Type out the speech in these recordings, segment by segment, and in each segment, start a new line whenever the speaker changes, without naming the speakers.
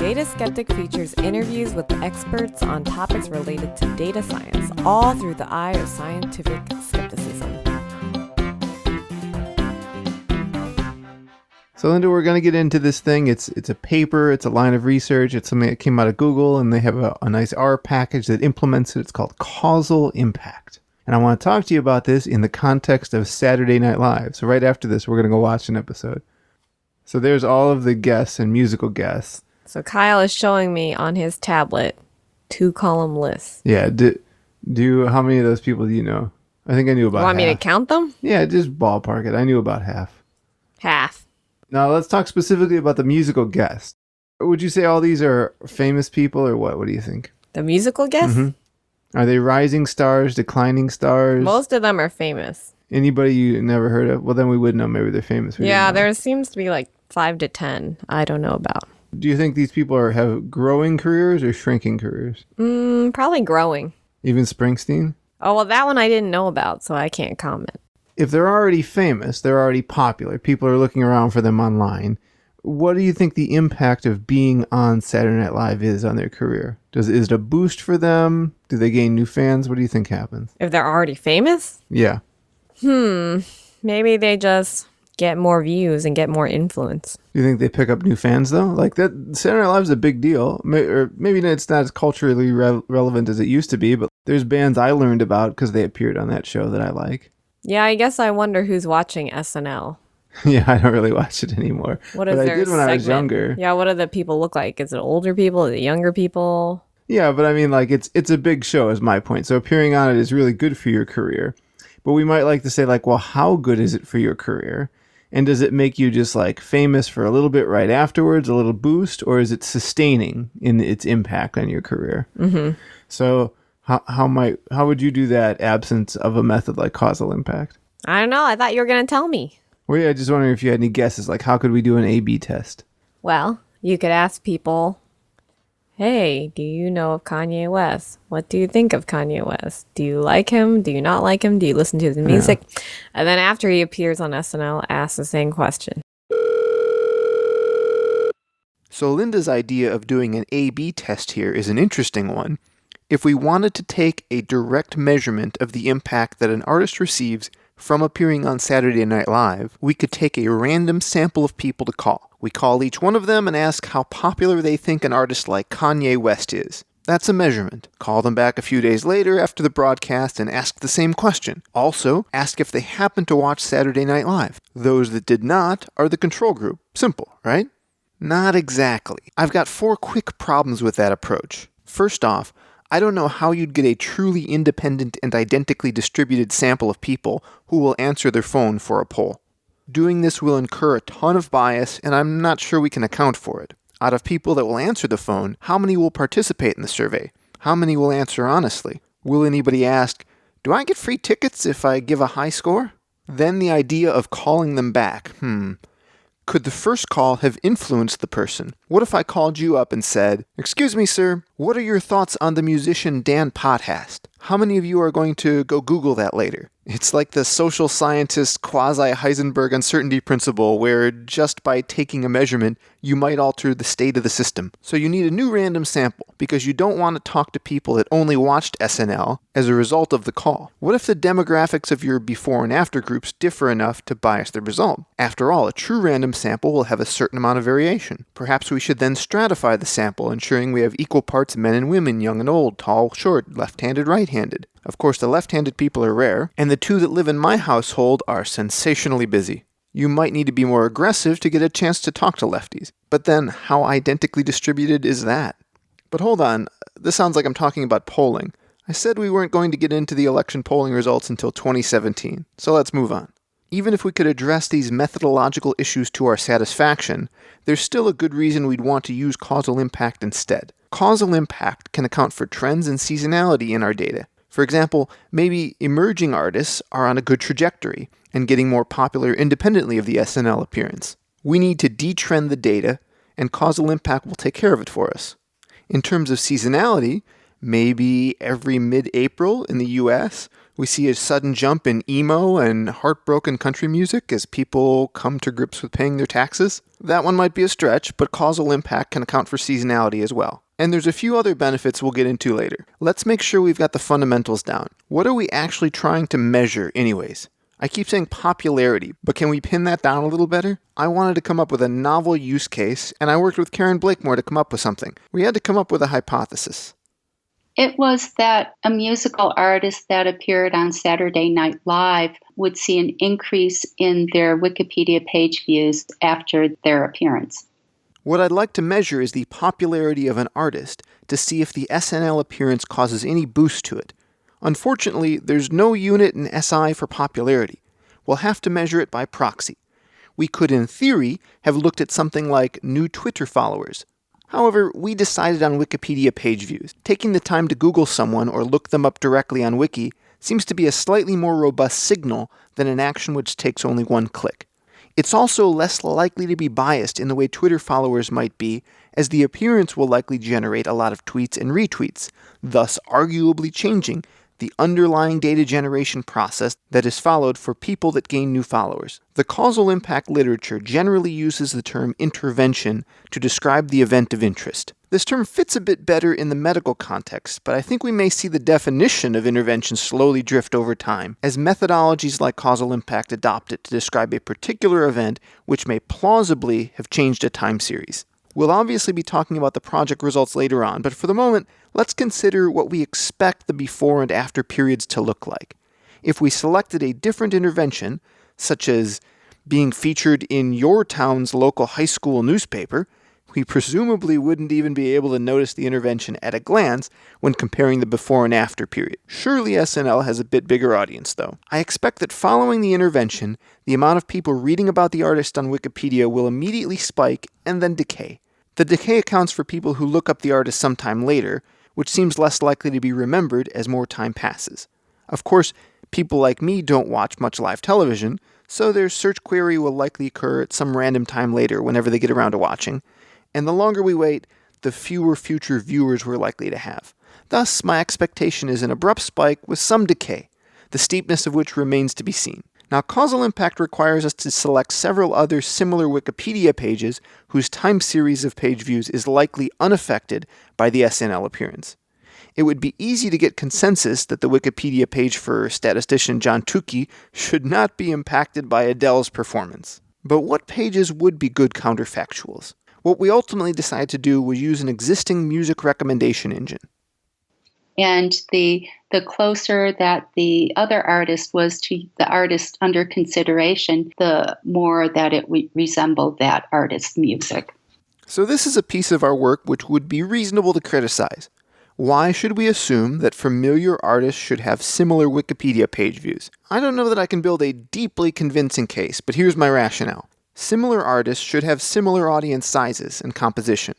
Data Skeptic features interviews with experts on topics related to data science, all through the eye of scientific skepticism.
So, Linda, we're going to get into this thing. It's a paper. It's a line of research. It's something that came out of Google, and they have a nice R package that implements it. It's called Causal Impact. And I want to talk to you about this in the context of Saturday Night Live. So right after this, we're going to go watch an episode. So there's all of the guests and musical guests.
So Kyle is showing me on his tablet 2-column lists.
Yeah. How many of those people do you know? I think I knew about half.
Want me to count them?
Yeah, just ballpark it. I knew about half.
Half.
Now let's talk specifically about the musical guests. Would you say all these are famous people or what? What do you think?
The musical guests?
Mm-hmm. Are they rising stars, declining stars?
Most of them are famous.
Anybody you never heard of? Well, then we would know maybe they're famous.
Yeah, there seems to be like 5 to 10 I don't know about.
Do you think these people have growing careers or shrinking careers?
Probably growing.
Even Springsteen?
Oh, well, that one I didn't know about, so I can't comment.
If they're already famous, they're already popular, people are looking around for them online, what do you think the impact of being on Saturday Night Live is on their career? Is it a boost for them? Do they gain new fans? What do you think happens?
If they're already famous?
Yeah.
Maybe they just get more views and get more influence.
Do you think they pick up new fans, though? Like, that Saturday Night Live is a big deal. Or maybe it's not as culturally relevant as it used to be, but there's bands I learned about because they appeared on that show that I like.
Yeah, I guess I wonder who's watching SNL.
Yeah, I don't really watch it anymore.
What is
but
their
I did when
segment?
I was younger.
Yeah, what do the people look like? Is it older people? Is it younger people?
Yeah, but I mean, like, it's a big show is my point. So appearing on it is really good for your career. But we might like to say, like, well, how good is it for your career? And does it make you just, like, famous for a little bit right afterwards, a little boost? Or is it sustaining in its impact on your career? Mm-hmm. So how would you do that absence of a method like causal impact?
I don't know. I thought you were going to tell me.
Well, yeah, just wondering if you had any guesses, like how could we do an A/B test?
Well, you could ask people, hey, do you know of Kanye West? What do you think of Kanye West? Do you like him? Do you not like him? Do you listen to his music? Yeah. And then after he appears on SNL, ask the same question.
So Linda's idea of doing an A/B test here is an interesting one. If we wanted to take a direct measurement of the impact that an artist receives from appearing on Saturday Night Live, we could take a random sample of people to call. We call each one of them and ask how popular they think an artist like Kanye West is. That's a measurement. Call them back a few days later after the broadcast and ask the same question. Also, ask if they happen to watch Saturday Night Live. Those that did not are the control group. Simple, right? Not exactly. I've got 4 quick problems with that approach. First off, I don't know how you'd get a truly independent and identically distributed sample of people who will answer their phone for a poll. Doing this will incur a ton of bias, and I'm not sure we can account for it. Out of people that will answer the phone, how many will participate in the survey? How many will answer honestly? Will anybody ask, do I get free tickets if I give a high score? Then the idea of calling them back. Could the first call have influenced the person? What if I called you up and said, excuse me, sir, what are your thoughts on the musician Dan Pothast? How many of you are going to go Google that later? It's like the social scientist quasi-Heisenberg uncertainty principle where just by taking a measurement, you might alter the state of the system. So you need a new random sample because you don't want to talk to people that only watched SNL as a result of the call. What if the demographics of your before and after groups differ enough to bias the result? After all, a true random sample will have a certain amount of variation. Perhaps we should then stratify the sample, ensuring we have equal parts men and women, young and old, tall, short, left-handed, right-handed. Of course, the left-handed people are rare, and the 2 that live in my household are sensationally busy. You might need to be more aggressive to get a chance to talk to lefties. But then, how identically distributed is that? But hold on, this sounds like I'm talking about polling. I said we weren't going to get into the election polling results until 2017, so let's move on. Even if we could address these methodological issues to our satisfaction, there's still a good reason we'd want to use causal impact instead. Causal impact can account for trends and seasonality in our data. For example, maybe emerging artists are on a good trajectory and getting more popular independently of the SNL appearance. We need to detrend the data, and causal impact will take care of it for us. In terms of seasonality, maybe every mid-April in the US, We see a sudden jump in emo and heartbroken country music as people come to grips with paying their taxes. That one might be a stretch, but causal impact can account for seasonality as well. And there's a few other benefits we'll get into later. Let's make sure we've got the fundamentals down. What are we actually trying to measure anyways? I keep saying popularity, but can we pin that down a little better? I wanted to come up with a novel use case, and I worked with Karen Blakemore to come up with something. We had to come up with a hypothesis.
It was that a musical artist that appeared on Saturday Night Live would see an increase in their Wikipedia page views after their appearance.
What I'd like to measure is the popularity of an artist to see if the SNL appearance causes any boost to it. Unfortunately, there's no unit in SI for popularity. We'll have to measure it by proxy. We could, in theory, have looked at something like new Twitter followers. However, we decided on Wikipedia page views. Taking the time to Google someone or look them up directly on Wiki seems to be a slightly more robust signal than an action which takes only one click. It's also less likely to be biased in the way Twitter followers might be, as the appearance will likely generate a lot of tweets and retweets, thus arguably changing the underlying data generation process that is followed for people that gain new followers. The causal impact literature generally uses the term intervention to describe the event of interest. This term fits a bit better in the medical context, but I think we may see the definition of intervention slowly drift over time, as methodologies like causal impact adopt it to describe a particular event which may plausibly have changed a time series. We'll obviously be talking about the project results later on, but for the moment, let's consider what we expect the before and after periods to look like. If we selected a different intervention, such as being featured in your town's local high school newspaper, we presumably wouldn't even be able to notice the intervention at a glance when comparing the before and after period. Surely SNL has a bit bigger audience, though. I expect that following the intervention, the amount of people reading about the artist on Wikipedia will immediately spike and then decay. The decay accounts for people who look up the artist sometime later, which seems less likely to be remembered as more time passes. Of course, people like me don't watch much live television, so their search query will likely occur at some random time later whenever they get around to watching, and the longer we wait, the fewer future viewers we're likely to have. Thus, my expectation is an abrupt spike with some decay, the steepness of which remains to be seen. Now, causal impact requires us to select several other similar Wikipedia pages whose time series of page views is likely unaffected by the SNL appearance. It would be easy to get consensus that the Wikipedia page for statistician John Tukey should not be impacted by Adele's performance. But what pages would be good counterfactuals? What we ultimately decided to do was use an existing music recommendation engine.
And the closer that the other artist was to the artist under consideration, the more that it resembled that artist's music.
So this is a piece of our work which would be reasonable to criticize. Why should we assume that familiar artists should have similar Wikipedia page views? I don't know that I can build a deeply convincing case, but here's my rationale. Similar artists should have similar audience sizes and composition.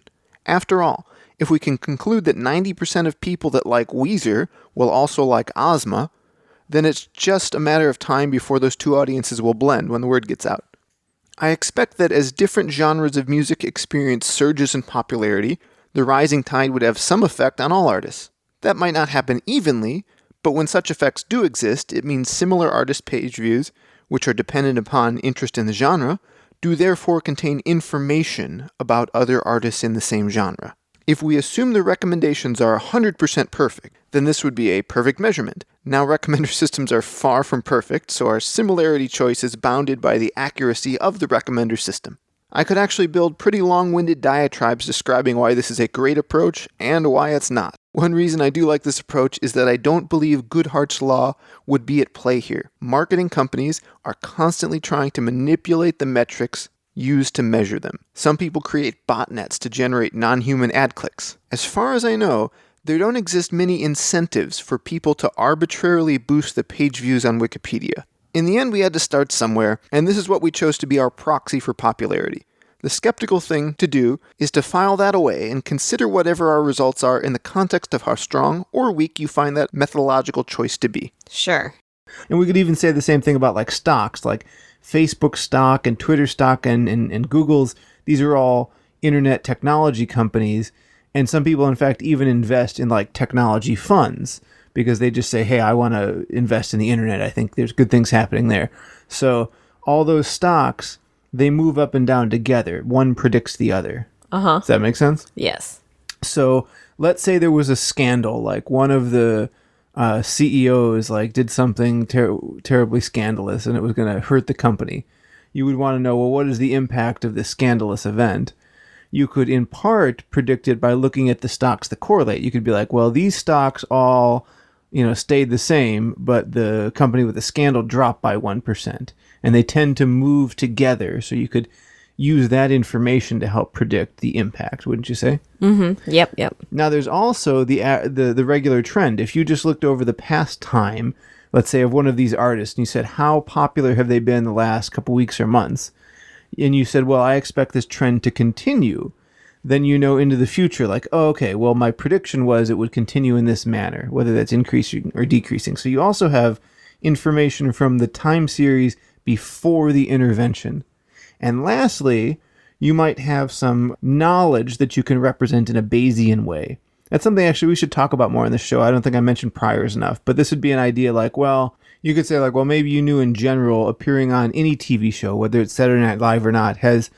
After all, if we can conclude that 90% of people that like Weezer will also like Ozma, then it's just a matter of time before those two audiences will blend when the word gets out. I expect that as different genres of music experience surges in popularity, the rising tide would have some effect on all artists. That might not happen evenly, but when such effects do exist, it means similar artist page views, which are dependent upon interest in the genre, do therefore contain information about other artists in the same genre. If we assume the recommendations are 100% perfect, then this would be a perfect measurement. Now, recommender systems are far from perfect, so our similarity choice is bounded by the accuracy of the recommender system. I could actually build pretty long-winded diatribes describing why this is a great approach and why it's not. One reason I do like this approach is that I don't believe Goodhart's law would be at play here. Marketing companies are constantly trying to manipulate the metrics used to measure them. Some people create botnets to generate non-human ad clicks. As far as I know, there don't exist many incentives for people to arbitrarily boost the page views on Wikipedia. In the end, we had to start somewhere, and this is what we chose to be our proxy for popularity. The skeptical thing to do is to file that away and consider whatever our results are in the context of how strong or weak you find that methodological choice to be.
Sure.
And we could even say the same thing about like stocks, like Facebook stock and Twitter stock and Google's. These are all internet technology companies. And some people, in fact, even invest in like technology funds because they just say, hey, I want to invest in the internet. I think there's good things happening there. So all those stocks, they move up and down together. One predicts the other.
Uh-huh.
Does that make sense?
Yes.
So let's say there was a scandal, like one of the CEOs like did something terribly scandalous and it was going to hurt the company. You would want to know, well, what is the impact of this scandalous event? You could in part predict it by looking at the stocks that correlate. You could be like, well, these stocks all, stayed the same, but the company with the scandal dropped by 1%. And they tend to move together. So you could use that information to help predict the impact, wouldn't you say?
Mm-hmm. Yep.
Now, there's also the regular trend. If you just looked over the past time, let's say, of one of these artists, and you said, how popular have they been the last couple weeks or months? And you said, well, I expect this trend to continue. Then into the future, like, oh, okay, well, my prediction was it would continue in this manner, whether that's increasing or decreasing. So you also have information from the time series before the intervention. And lastly, you might have some knowledge that you can represent in a Bayesian way. That's something actually we should talk about more in the show. I don't think I mentioned priors enough, but this would be an idea like, well, you could say like, well, maybe you knew in general appearing on any TV show, whether it's Saturday Night Live or not, has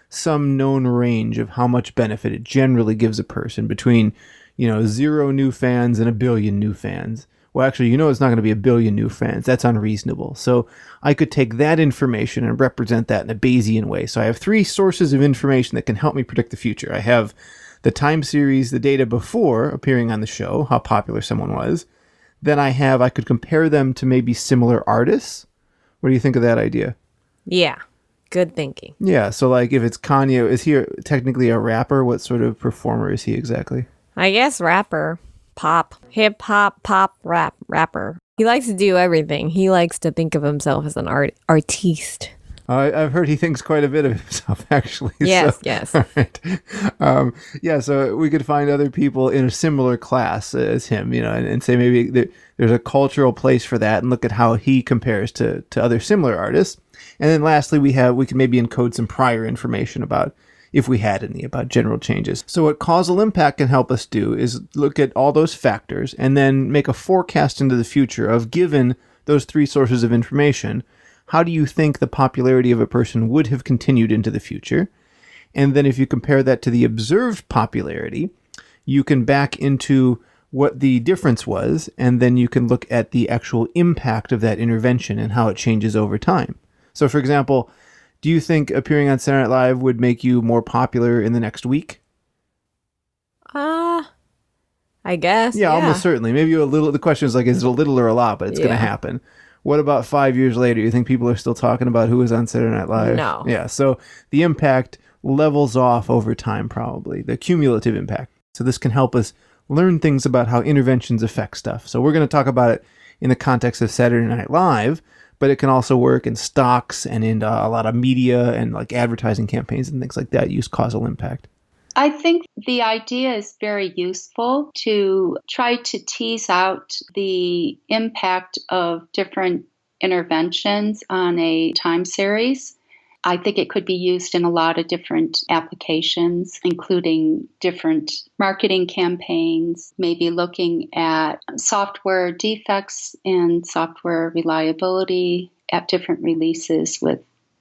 some known range of how much benefit it generally gives a person between, 0 new fans and 1 billion new fans. Well, actually, it's not going to be 1 billion new fans. That's unreasonable. So I could take that information and represent that in a Bayesian way. So I have 3 sources of information that can help me predict the future. I have the time series, the data before appearing on the show, how popular someone was. Then I could compare them to maybe similar artists. What do you think of that idea?
Yeah. Good thinking.
Yeah. So like if it's Kanye, is he technically a rapper? What sort of performer is he exactly?
I guess rapper. Pop. Hip hop, pop, rapper. He likes to do everything. He likes to think of himself as an artiste.
I've heard he thinks quite a bit of himself, actually.
Yes,
so,
yes.
All right. So we could find other people in a similar class as him, and say maybe there's a cultural place for that and look at how he compares to other similar artists. And then lastly, we can maybe encode some prior information about, if we had any, about general changes. So what Causal Impact can help us do is look at all those factors and then make a forecast into the future of, given those 3 sources of information, how do you think the popularity of a person would have continued into the future? And then if you compare that to the observed popularity, you can back into what the difference was, and then you can look at the actual impact of that intervention and how it changes over time. So, for example, do you think appearing on Saturday Night Live would make you more popular in the next week?
I guess.
Yeah, almost certainly. Maybe a little. The question is like, is it a little or a lot? But it's going to happen. What about 5 years later? You think people are still talking about who was on Saturday Night Live?
No.
Yeah, so the impact levels off over time, probably, the cumulative impact. So this can help us learn things about how interventions affect stuff. So we're going to talk about it in the context of Saturday Night Live, but it can also work in stocks and in a lot of media and like advertising campaigns and things like that. Use causal impact.
I think the idea is very useful to try to tease out the impact of different interventions on a time series. I think it could be used in a lot of different applications, including different marketing campaigns, maybe looking at software defects and software reliability at different releases with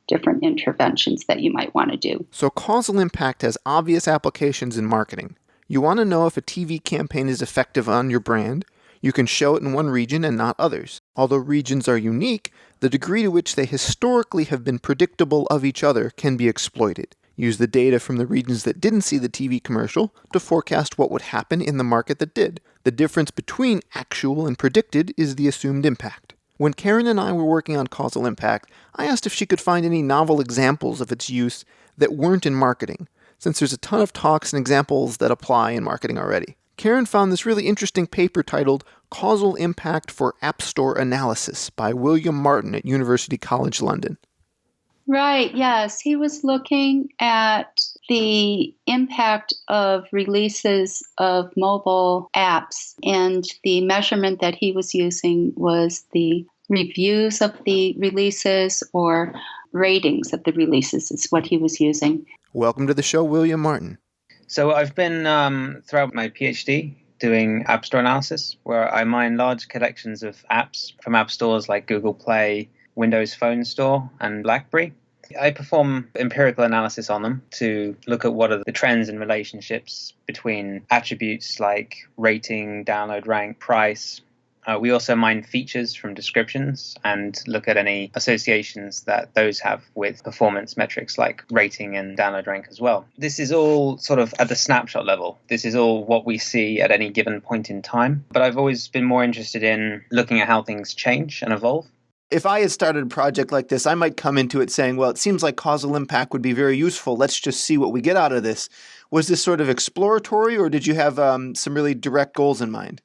different interventions that you might want to do.
So causal impact has obvious applications in marketing. You want to know if a TV campaign is effective on your brand. You can show it in one region and not others. Although regions are unique, the degree to which they historically have been predictable of each other can be exploited. Use the data from the regions that didn't see the TV commercial to forecast what would happen in the market that did. The difference between actual and predicted is the assumed impact. When Karen and I were working on causal impact, I asked if she could find any novel examples of its use that weren't in marketing, since there's a ton of talks and examples that apply in marketing already. Karen found this really interesting paper titled Causal Impact for App Store Analysis by William Martin at University College London.
Right, yes. He was looking at the impact of releases of mobile apps, and the measurement that he was using was the reviews of the releases or ratings of the releases is what he was using.
Welcome to the show, William Martin.
So I've been, throughout my PhD, doing App Store analysis, where I mine large collections of apps from app stores like Google Play, Windows Phone Store, and BlackBerry. I perform empirical analysis on them to look at what are the trends and relationships between attributes like rating, download rank, price. We also mine features from descriptions and look at any associations that those have with performance metrics like rating and download rank as well. This is all sort of at the snapshot level. This is all what we see at any given point in time. But I've always been more interested in looking at how things change and evolve.
If I had started a project like this, I might come into it saying, well, it seems like causal impact would be very useful. Let's just see what we get out of this. Was this sort of exploratory, or did you have some really direct goals in mind?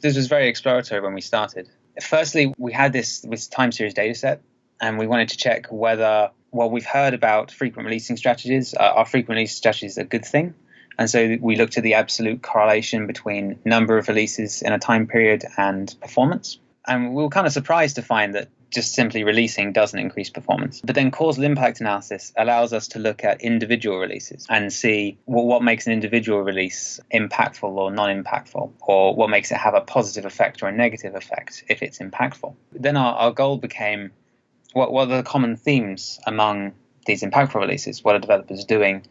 This was very exploratory when we started. Firstly, we had this time series data set, and we wanted to check whether what we've heard about frequent releasing strategies, are frequent release strategies a good thing? And so we looked at the absolute correlation between number of releases in a time period and performance. And we were kind of surprised to find that just simply releasing doesn't increase performance. But then causal impact analysis allows us to look at individual releases and see what makes an individual release impactful or non-impactful, or what makes it have a positive effect or a negative effect if it's impactful. Then our goal became, what are the common themes among these impactful releases? What are developers doing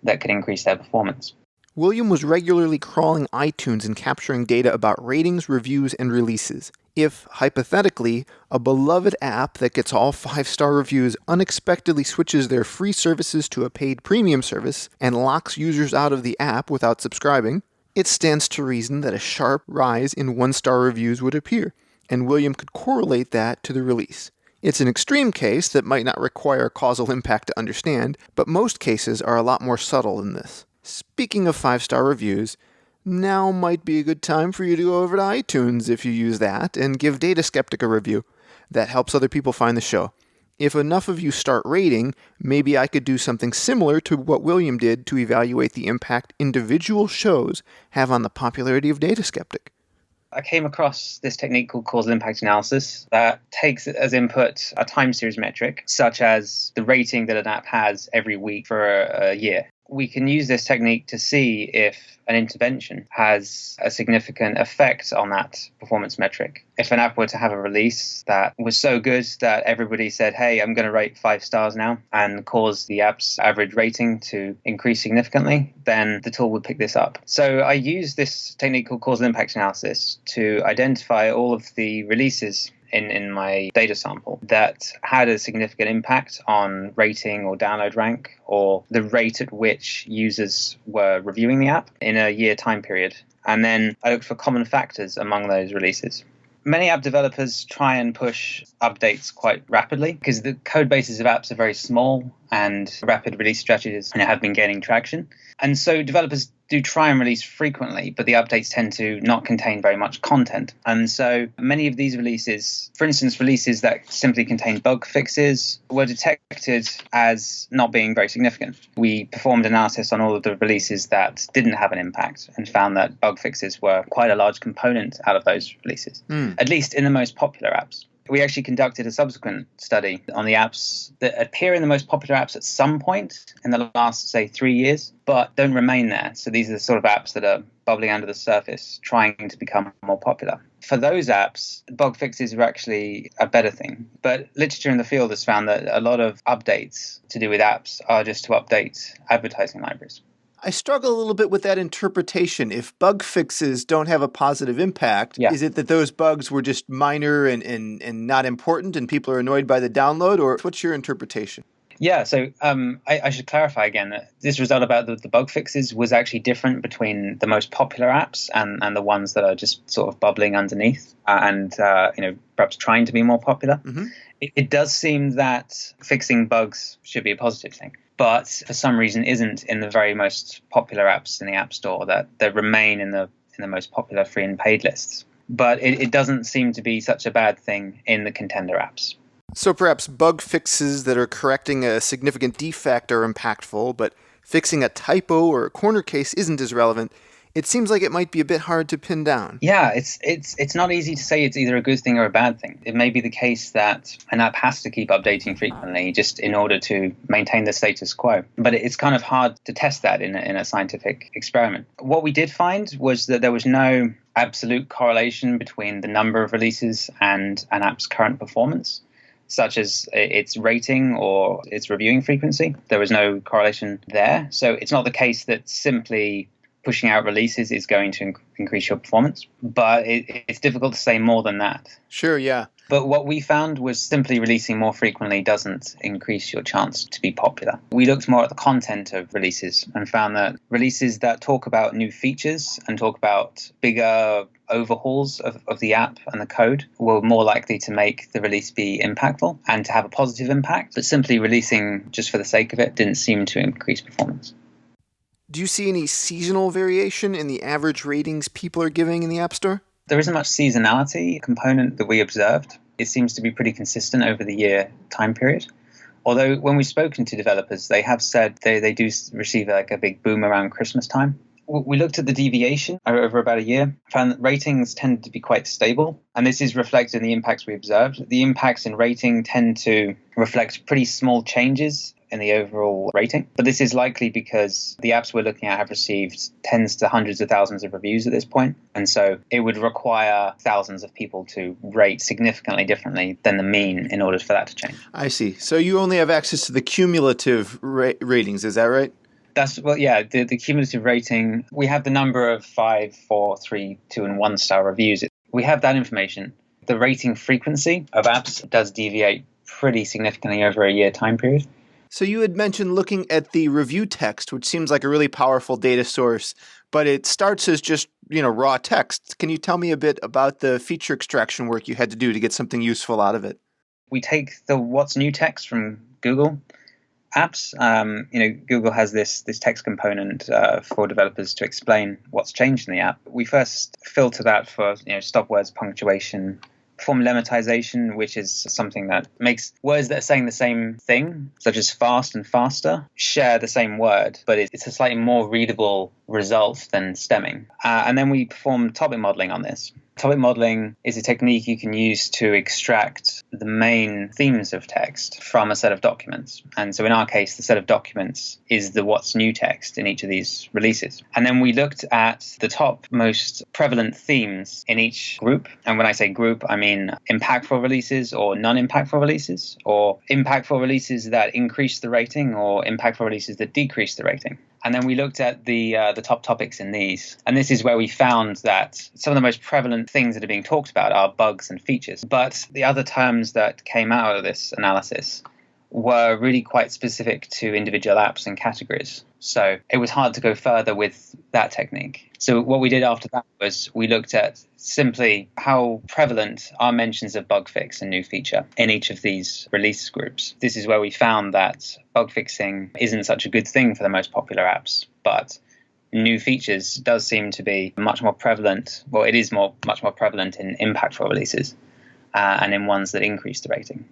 that could increase their performance?
William was regularly crawling iTunes and capturing data about ratings, reviews, and releases. If, hypothetically, a beloved app that gets all 5-star reviews unexpectedly switches their free services to a paid premium service and locks users out of the app without subscribing, it stands to reason that a sharp rise in 1-star reviews would appear, and William could correlate that to the release. It's an extreme case that might not require causal impact to understand, but most cases are a lot more subtle than this. Speaking of 5-star reviews, now might be a good time for you to go over to iTunes if you use that and give Data Skeptic a review. That helps other people find the show. If enough of you start rating, maybe I could do something similar to what William did to evaluate the impact individual shows have on the popularity of Data Skeptic.
I came across this technique called causal impact analysis that takes as input a time series metric, such as the rating that an app has every week for a year. We can use this technique to see if an intervention has a significant effect on that performance metric. If an app were to have a release that was so good that everybody said, hey, I'm going to rate 5 stars now, and cause the app's average rating to increase significantly, then the tool would pick this up. So I use this technique called causal impact analysis to identify all of the releases in my data sample that had a significant impact on rating or download rank, or the rate at which users were reviewing the app in a year time period. And then I looked for common factors among those releases. Many app developers try and push updates quite rapidly because the code bases of apps are very small and rapid release strategies have been gaining traction. And so developers do try and release frequently, but the updates tend to not contain very much content. And so many of these releases, for instance, releases that simply contain bug fixes, were detected as not being very significant. We performed analysis on all of the releases that didn't have an impact and found that bug fixes were quite a large component out of those releases, at least in the most popular apps. We actually conducted a subsequent study on the apps that appear in the most popular apps at some point in the last, say, 3 years, but don't remain there. So these are the sort of apps that are bubbling under the surface, trying to become more popular. For those apps, bug fixes are actually a better thing. But literature in the field has found that a lot of updates to do with apps are just to update advertising libraries.
I struggle a little bit with that interpretation. If bug fixes don't have a positive impact, is it that those bugs were just minor and not important and people are annoyed by the download, or what's your interpretation?
Yeah, so I should clarify again that this result about the bug fixes was actually different between the most popular apps and the ones that are just sort of bubbling underneath and perhaps trying to be more popular. Mm-hmm. It does seem that fixing bugs should be a positive thing, but for some reason isn't in the very most popular apps in the App Store that remain in the most popular free and paid lists. But it doesn't seem to be such a bad thing in the contender apps.
So perhaps bug fixes that are correcting a significant defect are impactful, but fixing a typo or a corner case isn't as relevant. It seems like it might be a bit hard to pin down.
Yeah, it's not easy to say it's either a good thing or a bad thing. It may be the case that an app has to keep updating frequently just in order to maintain the status quo. But it's kind of hard to test that in a scientific experiment. What we did find was that there was no absolute correlation between the number of releases and an app's current performance, such as its rating or its reviewing frequency. There was no correlation there. So it's not the case that simply pushing out releases is going to increase your performance, but it's difficult to say more than that.
Sure, yeah.
But what we found was simply releasing more frequently doesn't increase your chance to be popular. We looked more at the content of releases and found that releases that talk about new features and talk about bigger overhauls of the app and the code were more likely to make the release be impactful and to have a positive impact. But simply releasing just for the sake of it didn't seem to increase performance.
Do you see any seasonal variation in the average ratings people are giving in the App Store?
There isn't much seasonality component that we observed. It seems to be pretty consistent over the year time period. Although when we've spoken to developers, they have said they do receive like a big boom around Christmas time. We looked at the deviation over about a year, found that ratings tend to be quite stable. And this is reflected in the impacts we observed. The impacts in rating tend to reflect pretty small changes in the overall rating. But this is likely because the apps we're looking at have received tens to hundreds of thousands of reviews at this point. And so it would require thousands of people to rate significantly differently than the mean in order for that to change.
I see. So you only have access to the cumulative ratings, is that right?
The cumulative rating, we have the number of 5, 4, 3, 2, and 1 star reviews. We have that information. The rating frequency of apps does deviate pretty significantly over a year time period.
So you had mentioned looking at the review text, which seems like a really powerful data source, but it starts as just, raw text. Can you tell me a bit about the feature extraction work you had to do to get something useful out of it?
We take the what's new text from Google apps. Google has this text component for developers to explain what's changed in the app. We first filter that for stop words, punctuation, form lemmatization, which is something that makes words that are saying the same thing, such as fast and faster, share the same word, but it's a slightly more readable result than stemming. And then we perform topic modeling on this. Topic modeling is a technique you can use to extract the main themes of text from a set of documents. And so in our case, the set of documents is the what's new text in each of these releases. And then we looked at the top most prevalent themes in each group. And when I say group, I mean impactful releases or non-impactful releases, or impactful releases that increase the rating or impactful releases that decrease the rating. And then we looked at the top topics in these. And this is where we found that some of the most prevalent things that are being talked about are bugs and features. But the other terms that came out of this analysis were really quite specific to individual apps and categories. So it was hard to go further with that technique. So what we did after that was we looked at simply how prevalent are mentions of bug fix and new feature in each of these release groups. This is where we found that bug fixing isn't such a good thing for the most popular apps, but new features does seem to be much more prevalent. Well, it is much more prevalent in impactful releases and in ones that increase the rating.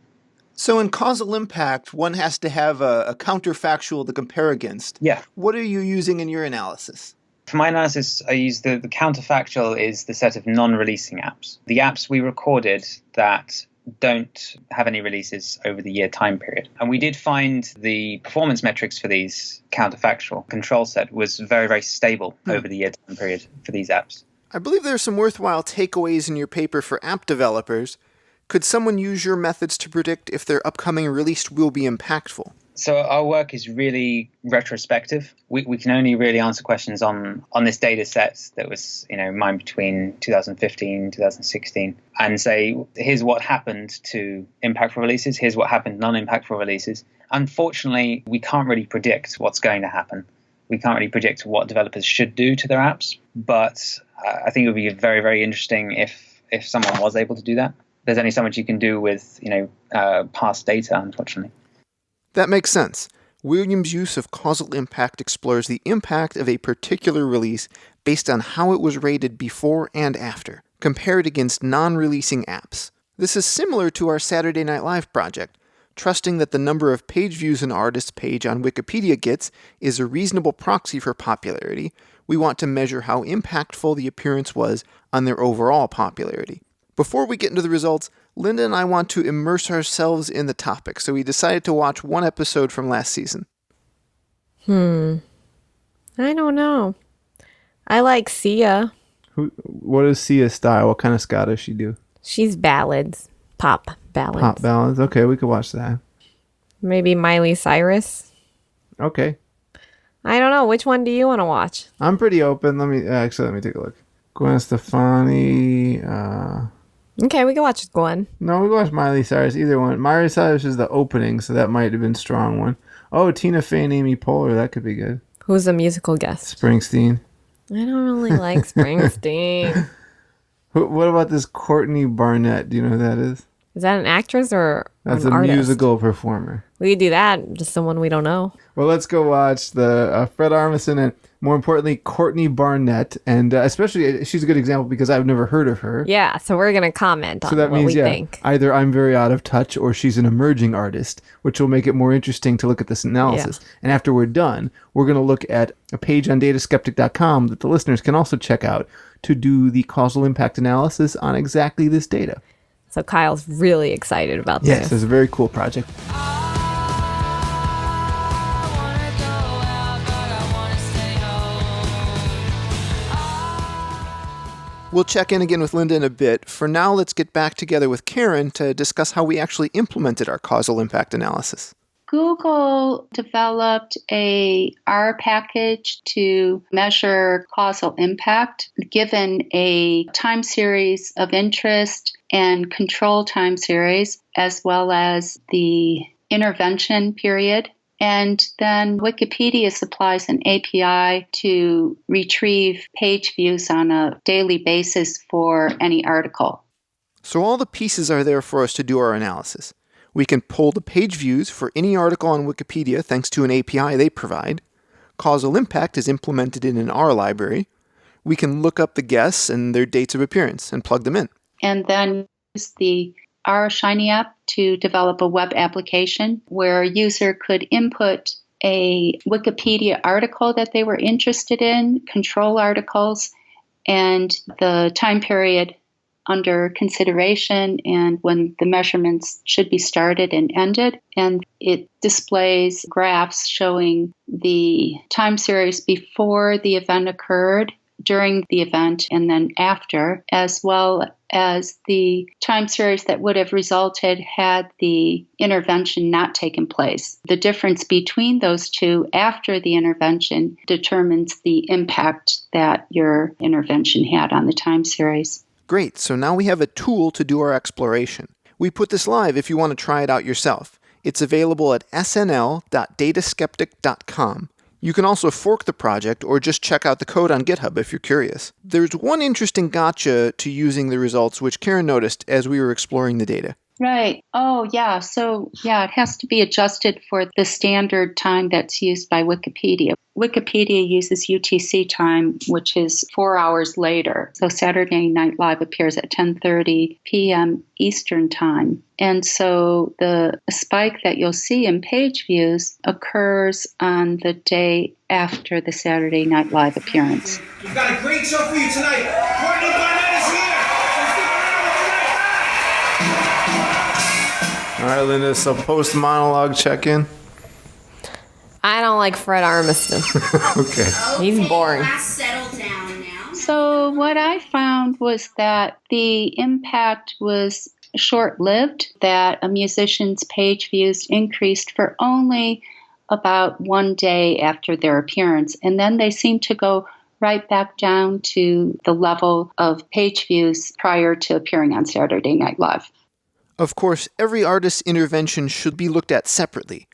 So in Causal Impact, one has to have a counterfactual to compare against.
Yeah.
What are you using in your analysis?
For my analysis, I use the counterfactual is the set of non-releasing apps. The apps we recorded that don't have any releases over the year time period. And we did find the performance metrics for these counterfactual control set was very, very stable over the year time period for these apps.
I believe there are some worthwhile takeaways in your paper for app developers. Could someone use your methods to predict if their upcoming release will be impactful?
So our work is really retrospective. We can only really answer questions on this data set that was, mine between 2015 2016 and say, here's what happened to impactful releases, here's what happened to non-impactful releases. Unfortunately, we can't really predict what's going to happen. We can't really predict what developers should do to their apps, but I think it would be very, very interesting if someone was able to do that. There's only so much you can do with, past data, unfortunately.
That makes sense. William's use of causal impact explores the impact of a particular release based on how it was rated before and after, compared against non-releasing apps. This is similar to our Saturday Night Live project, trusting that the number of page views an artist's page on Wikipedia gets is a reasonable proxy for popularity. We want to measure how impactful the appearance was on their overall popularity. Before we get into the results, Linda and I want to immerse ourselves in the topic, so we decided to watch one episode from last season.
I don't know. I like Sia.
What is Sia's style? What kind of ska does she do?
She's ballads. Pop ballads.
Pop ballads. Okay, we could watch that.
Maybe Miley Cyrus.
Okay.
I don't know. Which one do you want to watch?
I'm pretty open. Let me take a look. Gwen Stefani.
Okay, we can watch Gwen.
No, we can watch Miley Cyrus. Either one. Miley Cyrus is the opening, so that might have been a strong one. Oh, Tina Fey and Amy Poehler. That could be good.
Who's a musical guest?
Springsteen.
I don't really like Springsteen.
What about this Courtney Barnett? Do you know who that is?
Is that an actress or
That's
an
a
artist?
musical performer.
We could do that. Just someone we don't know.
Well, let's go watch the Fred Armisen and, more importantly, Courtney Barnett. And especially, she's a good example because I've never heard of her.
Yeah, so we're going to comment on
So that
what
means,
we think.
either I'm very out of touch or she's an emerging artist, which will make it more interesting to look at this analysis.
Yeah.
And after we're done, we're going to look at a page on dataskeptic.com that the listeners can also check out to do the causal impact analysis on exactly this data.
So Kyle's really excited about this.
Yes, it's a very cool project.
We'll check in again with Linda in a bit. For now, let's get back together with Karen to discuss how we actually implemented our causal impact analysis.
Google developed a R package to measure causal impact given a time series of interest and control time series, as well as the intervention period. And then Wikipedia supplies an API to retrieve page views on a daily basis for any article.
So all the pieces are there for us to do our analysis. We can pull the page views for any article on Wikipedia thanks to an API they provide. Causal impact is implemented in an R library. We can look up the guests and their dates of appearance and plug them in.
And then use the R Shiny app to develop a web application where a user could input a Wikipedia article that they were interested in, control articles, and the time period under consideration and when the measurements should be started and ended. And it displays graphs showing the time series before the event occurred, during the event, and then after, as well as the time series that would have resulted had the intervention not taken place. The difference between those two after the intervention determines the impact that your intervention had on the time series.
Great, so now we have a tool to do our exploration. We put this live if you want to try it out yourself. It's available at snl.dataskeptic.com. You can also fork the project or just check out the code on GitHub if you're curious. There's one interesting gotcha to using the results which Karen noticed as we were exploring the data.
Right. Oh, yeah. So, it has to be adjusted for the standard time that's used by Wikipedia. Wikipedia uses UTC time, which is 4 hours later. So Saturday Night Live appears at 10:30 p.m. Eastern time. And so the spike that you'll see in page views occurs on the day after the Saturday Night Live appearance.
We've got a great show for you tonight. Courtney Barnett is here.
All right, Linda, so post-monologue check-in.
I don't like Fred Armisen.
Okay.
He's boring.
Settle down now.
So what I found was that the impact was short-lived, that a musician's page views increased for only about 1 day after their appearance. And then they seemed to go right back down to the level of page views prior to appearing on Saturday Night Live.
Of course, every artist's intervention should be looked at separately.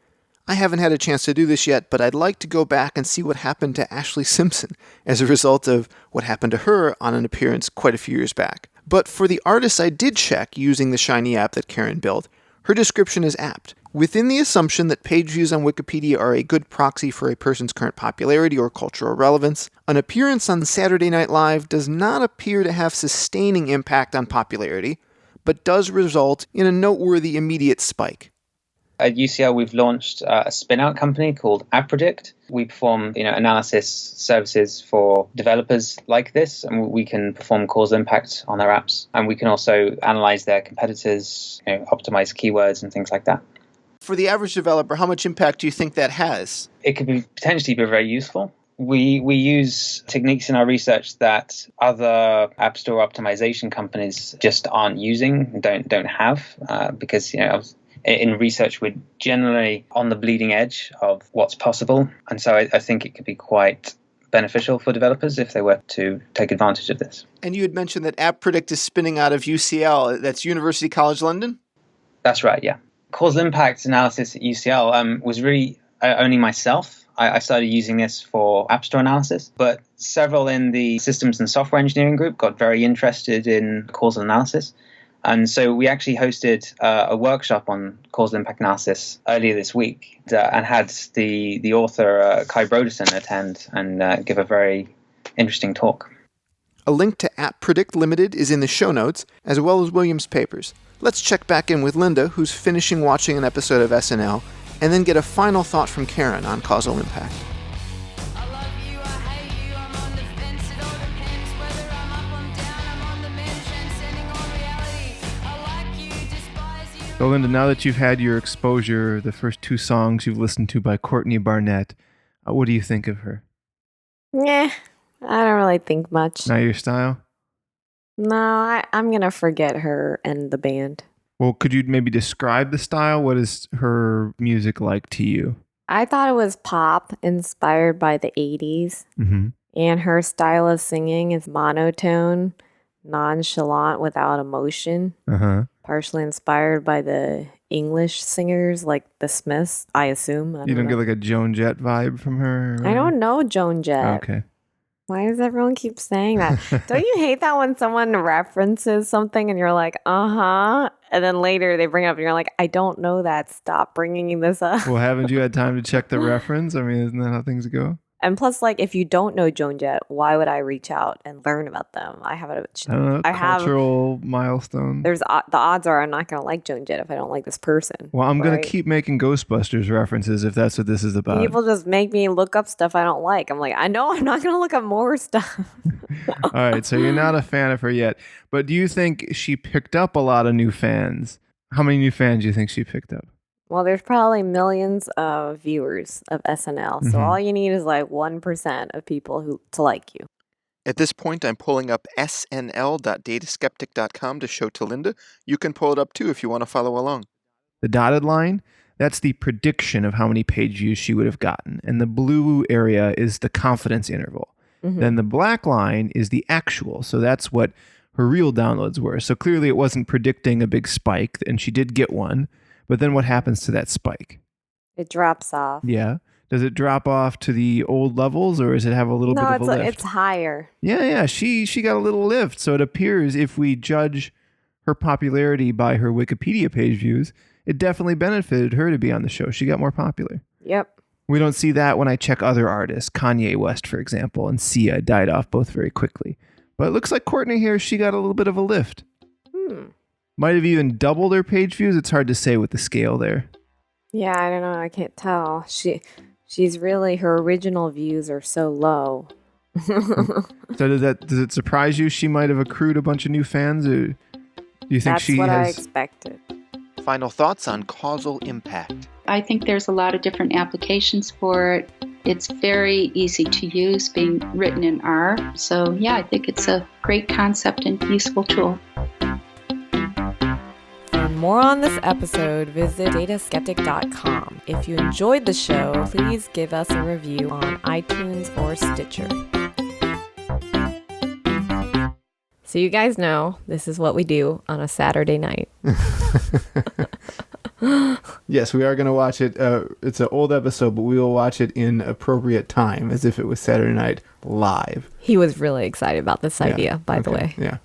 I haven't had a chance to do this yet, but I'd like to go back and see what happened to Ashley Simpson as a result of what happened to her on an appearance quite a few years back. But for the artists I did check using the Shiny app that Karen built, her description is apt. Within the assumption that page views on Wikipedia are a good proxy for a person's current popularity or cultural relevance, an appearance on Saturday Night Live does not appear to have sustaining impact on popularity, but does result in a noteworthy immediate spike.
At UCL, we've launched a spin-out company called AppPredict. We perform, analysis services for developers like this, and we can perform causal impact on their apps. And we can also analyze their competitors, optimize keywords and things like that.
For the average developer, how much impact do you think that has?
It could potentially be very useful. We use techniques in our research that other app store optimization companies just aren't using, don't have, because in research we're generally on the bleeding edge of what's possible, and so I think it could be quite beneficial for developers if they were to take advantage of this.
And you had mentioned that AppPredict is spinning out of UCL. That's University College London?
That's right, yeah. Causal impact analysis at UCL was really only myself. I started using this for App Store analysis, but several in the systems and software engineering group got very interested in causal analysis. And so we actually hosted a workshop on causal impact analysis earlier this week and had the author, Kai Brodersen, attend and give a very interesting talk.
A link to AppPredict Limited is in the show notes, as well as William's papers. Let's check back in with Linda, who's finishing watching an episode of SNL, and then get a final thought from Karen on causal impact.
So, Linda, now that you've had your exposure, the first 2 songs you've listened to by Courtney Barnett, what do you think of her?
Yeah, I don't really think much.
Not your style?
No, I'm going to forget her and the band.
Well, could you maybe describe the style? What is her music like to you?
I thought it was pop inspired by the 80s.
Mm-hmm.
And her style of singing is monotone, nonchalant, without emotion.
Uh-huh.
Partially inspired by the English singers like the Smiths, I assume.
You don't get like a Joan Jett vibe from her?
I don't know Joan Jett.
Okay.
Why does everyone keep saying that? Don't you hate that when someone references something and you're like, uh-huh, and then later they bring it up and you're like, I don't know that. Stop bringing this up.
Well, haven't you had time to check the reference? I mean, isn't that how things go?
And plus, like, if you don't know Joan Jett, why would I reach out and learn about them? I have a
I don't know, cultural milestone.
There's the odds are I'm not going to like Joan Jett if I don't like this person.
Well, I'm going
right?
to keep making Ghostbusters references if that's what this is about.
People just make me look up stuff I don't like. I'm like, I know I'm not going to look up more stuff.
All right, so you're not a fan of her yet. But do you think she picked up a lot of new fans? How many new fans do you think she picked up?
Well, there's probably millions of viewers of SNL. So all you need is like 1% of people who to like you.
At this point, I'm pulling up snl.dataskeptic.com to show to Linda. You can pull it up too if you want to follow along.
The dotted line, that's the prediction of how many page views she would have gotten. And the blue area is the confidence interval.
Mm-hmm.
Then the black line is the actual. So that's what her real downloads were. So clearly it wasn't predicting a big spike, and she did get one. But then what happens to that spike?
It drops off.
Yeah. Does it drop off to the old levels, or does it have a little bit of a lift?
No, it's higher.
Yeah. She got a little lift. So it appears if we judge her popularity by her Wikipedia page views, it definitely benefited her to be on the show. She got more popular.
Yep.
We don't see that when I check other artists. Kanye West, for example, and Sia died off both very quickly. But it looks like Courtney here, she got a little bit of a lift. Might have even doubled her page views. It's hard to say with the scale there.
Yeah, I don't know. I can't tell. She's really, her original views are so low.
So does it surprise you she might have accrued a bunch of new fans? Or do you think
That's what I expected.
Final thoughts on causal impact.
I think there's a lot of different applications for it. It's very easy to use, being written in R. So yeah, I think it's a great concept and useful tool.
For more on this episode, visit dataskeptic.com. If you enjoyed the show, please give us a review on iTunes or Stitcher. So you guys know this is what we do on a Saturday night.
Yes, we are going to watch it. It's an old episode, but we will watch it in appropriate time, as if it was Saturday night live.
He was really excited about this idea, by the way.
Yeah.